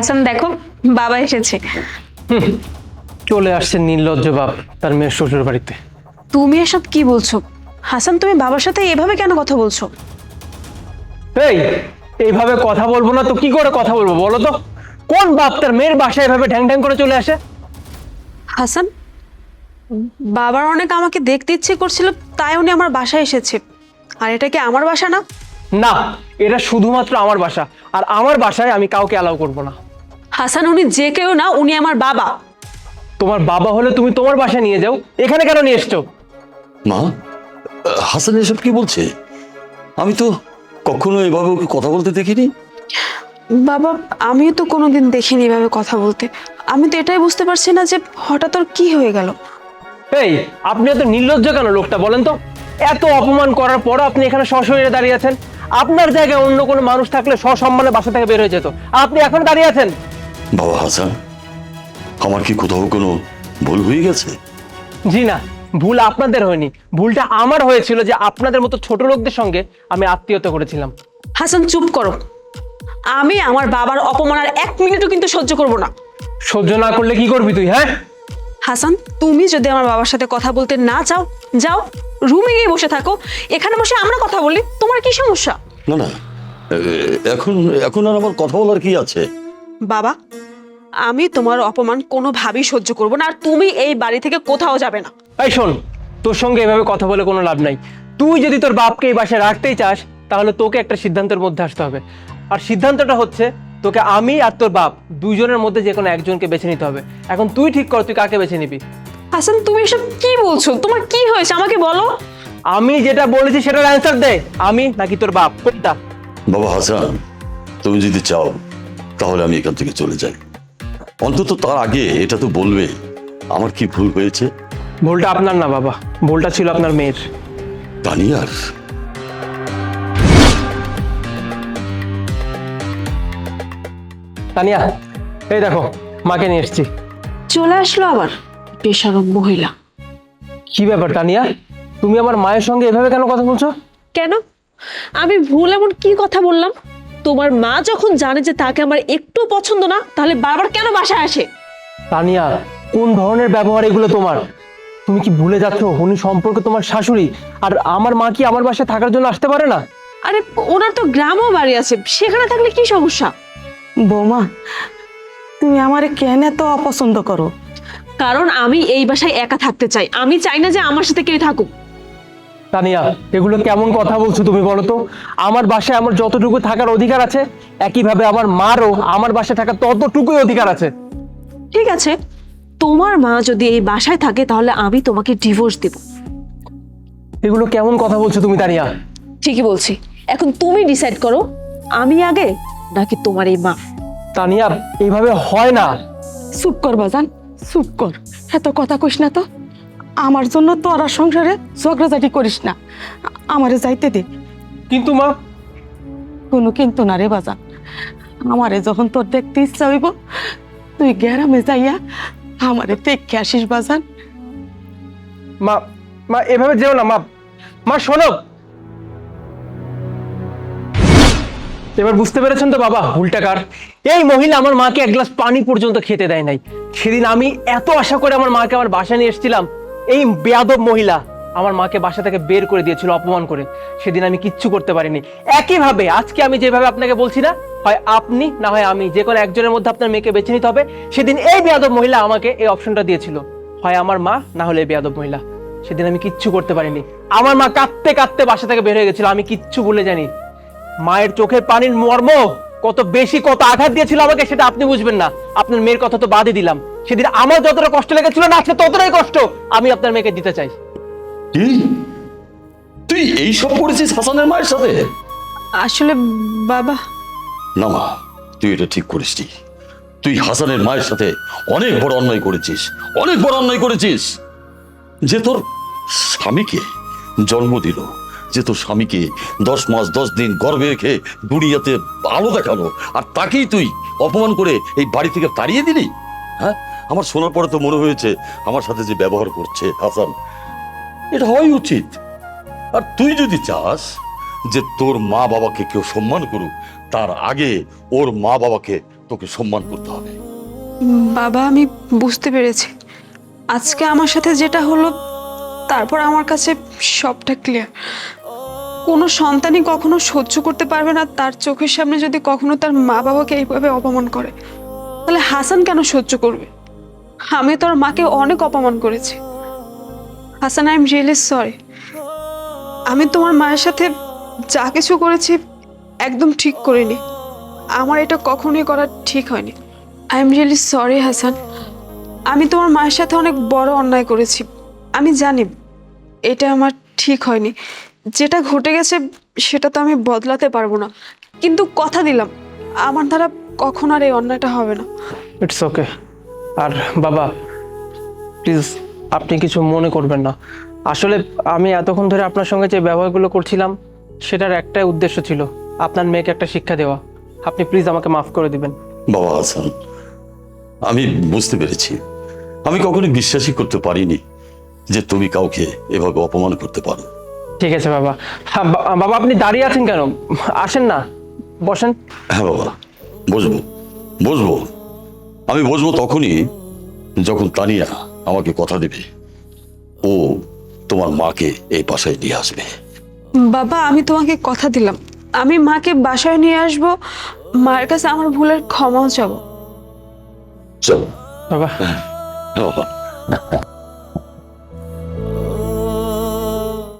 হাসান দেখো, বাবা এসেছে। চলে আসছে নির্লজ্জ বাপ তার মেয়ের শ্বশুর বাড়িতে। তুমি এসব কি বলছো হাসান? তুমি বাবার সাথে এভাবে কেন কথা বলছো? এই এইভাবে কথা বলবো না তো কি করে কথা বলবো বলো তো? কোন বাপ তার মেয়ের বাসায় এভাবে ঢ্যাং ঢ্যাং করে চলে আসে? হাসান, বাবার অনেক আমাকে দেখতে ইচ্ছে করছিল, তাই উনি আমার বাসায় এসেছে। আর এটা কি আমার বাসা না? না, এটা শুধুমাত্র আমার বাসা, আর আমার বাসায় আমি কাউকে অ্যালাউ করবো না। হাসান, উনি যে কেউ না, উনি আমার বাবা। তোমার বাবা হলে তুমি তোমার বাসায় নিয়ে যাও, এখানে কেন নিয়ে এসছো? মা, হাসান এসব কি বলছে? আমি তো কখনো এভাবে ওকে কথা বলতে দেখিনি। বাবা, আমিও তো কোনোদিন দেখিনি এভাবে কথা বলতে। আমি তো এটাই বুঝতে পারছি না যে হঠাৎ ওর কি হয়ে গেল। এই আপনি এত নির্লজ্জ কেন লোকটা, বলেন তো? এত অপমান করার পরও আপনি এখানে সশরীরে দাঁড়িয়ে আছেন। আপনার জায়গায় অন্য কোনো মানুষ থাকলে সসম্মানে বাসা থেকে বের হয়ে যেত, আর আপনি এখন দাঁড়িয়ে আছেন। বাবা হাসান, আমার কি কোথাও কোনো ভুল হয়ে গেছে? জি না, ভুল আপনাদের হয়নি, ভুলটা আমার হয়েছিল যে আপনাদের মতো ছোট লোকদের সঙ্গে আমি আত্মীয়তা করেছিলাম। হাসান, চুপ করো। আমি আমার বাবার অপমান আর 1 মিনিটও কিন্তু সহ্য করব না। সহ্য না করলে কি করবি তুই? হ্যাঁ হাসান, তুমি যদি আমার বাবার সাথে কথা বলতে না চাও, যাও রুমে গিয়ে বসে থাকো। এখানে বসে আমরা কথা বলি, তোমার কি সমস্যা? না না, এখন এখন আর আমার কথা বলার কি আছে? বাবা, আমি তোমার অপমান কোনোভাবেই সহ্য করব না, আর তুমি এই বাড়ি থেকে কোথাও যাবে না। এই শোন, তোর সঙ্গে এভাবে কথা বলে কোনো লাভ নাই। তুই যদি তোর বাপকে এই বাসায় রাখতেই চাস, তাহলে তোকে একটা সিদ্ধান্তের মধ্যে আসতে হবে। আর সিদ্ধান্তটা হচ্ছে তোকে আমি আর তোর বাপ দুইজনের মধ্যে যে কোনো একজনকে বেছে নিতে হবে। এখন তুই ঠিক কর তুই কাকে বেছে নিবি। হাসান, তুমি এসব কি বলছো? তোমার কি হয়েছে আমাকে বলো। আমি যেটা বলেছি সেটার অ্যান্সার দে, আমি নাকি তোর বাপ, কোনটা? বাবা হাসান, তুমি যদি চাও তাহলে আমি এখান থেকে চলে যাই। অন্তত তার আগে এটা তো বলবে আমার কি ভুল হয়েছে। ভুলটা আপনার না বাবা, ভুলটা ছিল আপনার মেয়ের। তানিয়ার? তানিয়া, এই দেখো মাকে নিয়ে এসেছি। চলে আসলো আবার বেশরম মহিলা। কি ব্যাপার তানিয়া, তুমি আমার মায়ের সঙ্গে এভাবে কেন কথা বলছো? কেন? আমি ভুল এমন কি কথা বললাম? তোমার মা যখন জানে যে তাকে আমার একটু পছন্দ না, তাহলে বারবার কেন বাসায় আসে? তানিয়া, কোন ধরনের ব্যবহার এগুলো তোমার? তুমি কি ভুলে যাচ্ছ উনি সম্পর্কে তোমার শাশুড়ি, আর আমার মা কি আমার বাসায় থাকার জন্য আসতে পারে না? আরে ওনার তো গ্রামও বাড়ি আছে, সেখানে থাকলে কি সমস্যা? বৌমা, তুমি আমারে কেন এত অপছন্দ করো? কারণ আমি এই বাসায় একা থাকতে চাই, আমি চাই না যে আমার সাথে কেউ থাকুক। তানিয়া, এগুলো কেমন কথা বলছো তুমি বলো তো? আমার বাসায় আমার যতটুকু থাকার অধিকার আছে, একইভাবে আমার মারও আমার বাসায় থাকার ততটুকুই অধিকার আছে। ঠিক আছে, তোমার মা যদি এই বাসায় থাকে তাহলে আমি তোমাকে ডিভোর্স দেব। এগুলো কেমন কথা বলছো তুমি তানিয়া? ঠিকই বলছি, এখন তুমি ডিসাইড করো, আমি আগে নাকি তোমার এই মা? তানিয়া, এইভাবে হয় না। চুপ কর বাজান, চুপ কর, এত কথা কইস না তো। আমার জন্য তোরা সংসারে ঝগড়াঝাটি করিস না, আমারে যাইতে দে। কিন্তু মা, কোনো কিন্তু না রে বাজান। আমারে যখন তোর দেখতে ইচ্ছা হইব, তুই গ্রামে যাইয়া আমারে দেখে আসিস বাজান। মা, মা এভাবে যেও না মা। মা শোনো, এবার বুঝতে পেরেছেন তো বাবা ভুলটা কার? এই মহিলা আমার মাকে এক গ্লাস পানি পর্যন্ত খেতে দেয় নাই। সেদিন আমি এত আশা করে আমার মাকে আমার বাসায় নিয়ে এসেছিলাম, এই বেয়াদব মহিলা আমার মাকে বাসা থেকে বের করে দিয়েছিল অপমান করে। সেদিন আমি কিচ্ছু করতে পারিনি। একইভাবে আজকে আমি যেভাবে আপনাকে বলছি না, হয় আপনি না হয় আমি, যে কোনো একজনের মধ্যে আপনার মেয়েকে বেছে নিতে হবে। সেদিন এই বেয়াদব মহিলা আমাকে এই অপশনটা দিয়েছিল, হয় আমার মা না হলে এই বেয়াদব মহিলা। সেদিন আমি কিচ্ছু করতে পারিনি। আমার মা কাঁদতে কাঁদতে বাসা থেকে বের হয়ে গেছিল, আমি কিচ্ছু ভুলে জানি। মায়ের চোখের পানির মর্ম কত বেশি, কত আঘাত দিয়েছিল আমাকে, সেটা আপনি বুঝবেন না। আপনার মেয়ের কথা তো বাদই দিলাম, সেদিন আমার যতটা কষ্ট লেগেছিল না, আজকে ততটাই কষ্ট আমি আপনার মেয়েকে দিতে চাই। কি? তুই এইসব করেছিস হাসানের মায়ের সাথে? আসলে বাবা, না মা, তুই এটা ঠিক করিসনি। তুই হাসানের মায়ের সাথে অনেক বড় অন্যায় করেছিস, অনেক বড় অন্যায় করেছিস। যে তোর স্বামীকে জন্ম দিল, যে তোর স্বামীকে 10 মাস 10 দিন গর্ভে রেখে দুনিয়াতে আলো দেখালো, আর তাকেই তুই অপমান করে এই বাড়ি থেকে তাড়িয়ে দিলি। হ্যাঁ, আমার শোনার পরে তো মনে হয়েছে আমার সাথে যে ব্যবহার করছে হাসান, এটা হওয়াই উচিত। আর তুই যদি চাস যে তোর মা বাবাকে কেউ সম্মান করুক, তার আগে ওর মা বাবাকে তোকে সম্মান করতে হবে। বাবা আমি বুঝতে পেরেছি, আজকে আমার সাথে যেটা হলো তারপর আমার কাছে সবটা ক্লিয়ার। কোনো সন্তানই কখনো সহ্য করতে পারবে না তার চোখের সামনে যদি কখনো তার মা বাবাকে এইভাবে অপমান করে। তাহলে হাসান কেন সহ্য করবে? আমি তোর মাকে অনেক অপমান করেছি। Hasan, I am really sorry. আমি তোমার মায়ের সাথে যা কিছু করেছি একদম ঠিক করিনি। আমার এটা কখনোই করা ঠিক হয়নি। I am really sorry Hasan. আমি তোমার মায়ের সাথে অনেক বড় অন্যায় করেছি। আমি জানি এটা আমার ঠিক হয়নি। যেটা ঘটে গেছে সেটা তো আমি বদলাতে পারবো না, কিন্তু কথা দিলাম আমার দ্বারা কখন আর এই অন্যায়টা হবে না। It's okay. আর বাবা প্লিজ আপনি কিছু মনে করবেন না। আসলে আমি এতক্ষণ ধরে আপনার সঙ্গে যে ব্যবহারগুলো করছিলাম সেটার একটাই উদ্দেশ্য ছিল, আপনার মেয়েকে একটা শিক্ষা দেওয়া। আপনি প্লিজ আমাকে মাফ করে দিবেন। বাবা হাসান, আমি বুঝতে পেরেছি। আমি কখনো বিশ্বাসই করতে পারিনি যে তুমি কাউকে এভাবে অপমান করতে পারো। ঠিক আছে বাবা। হ্যাঁ বাবা আপনি দাঁড়িয়ে আছেন কেন? আসেন না, বসেন। হ্যাঁ বাবা, বসবো বসবো। আমি বসবো তখনই যখন তানিয়া আমাকে কথা দেবে ও তোমার মাকে এই বাসায় নিয়ে আসবে। বাবা আমি তোমাকে কথা দিলাম, আমি মাকে বাসায় নিয়ে আসবো, মায়ের কাছে আমার ভুলের ক্ষমাও চাবো। চলো বাবা বাবা।